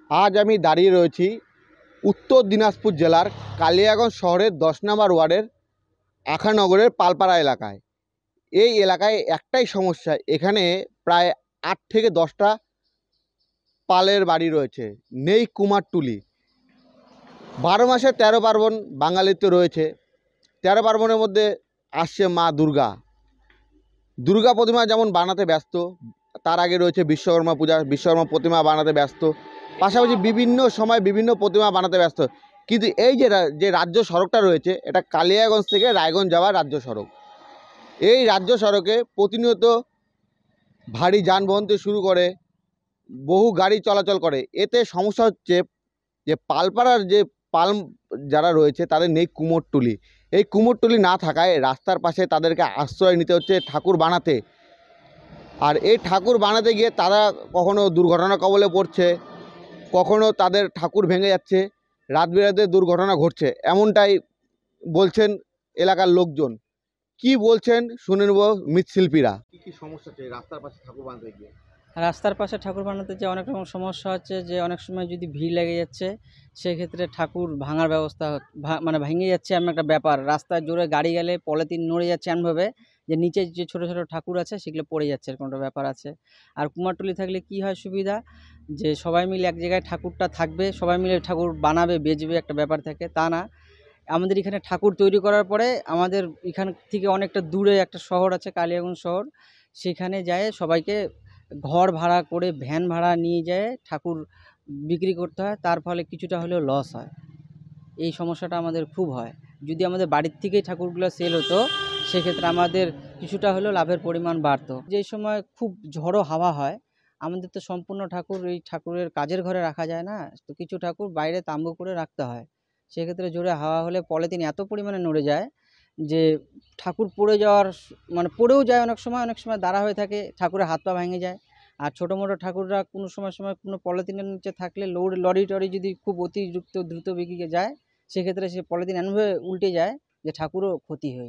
আজ আমি দাঁড়িয়ে রয়েছি উত্তর দিনাজপুর জেলার কালিয়াগঞ্জ শহরের 10 নম্বর ওয়ার্ডের আখানগরের পালপাড়া এলাকায়। এই এলাকায় একটাই সমস্যা, এখানে প্রায় 8 থেকে 10টা পালের বাড়ি রয়েছে, নেই কুমারটুলি। 12 মাসে 13 পার্বণ বাঙালিতে রয়েছে। 13 পার্বণের মধ্যে আসছে মা দুর্গা। দুর্গা প্রতিমা যেমন বানাতে ব্যস্ত, তার আগে রয়েছে বিশ্বকর্মা পূজা, বিশ্বকর্মা প্রতিমা বানাতে ব্যস্ত, পাশাপাশি বিভিন্ন সময় বিভিন্ন প্রতিমা বানাতে ব্যস্ত। কিন্তু এই যে রাজ্য সড়কটা রয়েছে, এটা কালিয়াগঞ্জ থেকে রায়গঞ্জ যাওয়ার রাজ্য সড়ক। এই রাজ্য সড়কে প্রতিনিয়ত ভারী যানবাহন থেকে শুরু করে বহু গাড়ি চলাচল করে। এতে সমস্যা হচ্ছে যে পালপাড়ার যে পাল যারা রয়েছে তাদের নেই কুমোরটুলি। এই কুমোরটুলি না থাকায় রাস্তার পাশে তাদেরকে আশ্রয় নিতে হচ্ছে ঠাকুর বানাতে। আর এই ঠাকুর বানাতে গিয়ে তারা কখনো দুর্ঘটনার কবলে পড়ছে, কখনো তাদের ঠাকুর ভেঙে যাচ্ছে, রাত বিরাতে দুর্ঘটনা ঘটছে, এমনটাই বলছেন এলাকার লোকজন। কি বলছেন শুনে নেব মৃৎশিল্পীরা। কি সমস্যা হচ্ছে রাস্তার পাশে ঠাকুর বানাতে গিয়ে? রাস্তার পাশে ঠাকুর বানাতে যে অনেক রকম সমস্যা হচ্ছে, যে অনেক সময় যদি ভিড় লেগে যাচ্ছে সেক্ষেত্রে ঠাকুর ভাঙার ব্যবস্থা মানে ভেঙে যাচ্ছে। এমন একটা ব্যাপার, রাস্তায় জোরে গাড়ি গেলে পলিথিন নড়ে যাচ্ছে এমনভাবে যে নিচে যে ছোটো ছোটো ঠাকুর আছে সেগুলো পড়ে যাচ্ছে, এরকম একটা ব্যাপার আছে। আর কুমারটুলি থাকলে কি হয় সুবিধা, যে সবাই মিলে এক জায়গায় ঠাকুরটা থাকবে, সবাই মিলে ঠাকুর বানাবে বেচবে, একটা ব্যাপার থাকে। তা না, আমাদের এখানে ঠাকুর তৈরি করার পরে আমাদের এখান থেকে অনেকটা দূরে একটা শহর আছে কালিয়াগঞ্জ শহর, সেখানে যায় সবাইকে ঘর ভাড়া করে ভ্যান ভাড়া নিয়ে যায় ঠাকুর বিক্রি করতে হয়, তার ফলে কিছুটা হলেও লস হয়। এই সমস্যাটা আমাদের খুব হয়। যদি আমাদের বাড়ির থেকেই ঠাকুরগুলো সেল হতো সেক্ষেত্রে আমাদের কিছুটা হলেও লাভের পরিমাণ বাড়তো। যেই সময় খুব ঝড়ো হাওয়া হয়, আমাদের তো সম্পূর্ণ ঠাকুর এই ঠাকুরের কাজের ঘরে রাখা যায় না, তো কিছু ঠাকুর বাইরে তাম্বু করে রাখতে হয়। সেক্ষেত্রে জোরে হাওয়া হলে পলিথিন এত পরিমাণে নড়ে যায় যে ঠাকুর পড়ে যাওয়ার মানে পড়েও যায়, অনেক সময় দাঁড়া হয়ে থাকে, ঠাকুরের হাত পা ভেঙে যায়। আর ছোটো মোটো ঠাকুররা কোনো সময় কোনো পলিথিনের নিচে থাকলে লরি টরি যদি খুব অতিরিক্ত দ্রুত বেগে যায় সেক্ষেত্রে সে পলিথিন এমনভাবে উল্টে যায় যে ঠাকুরও ক্ষতি হয়ে যায়।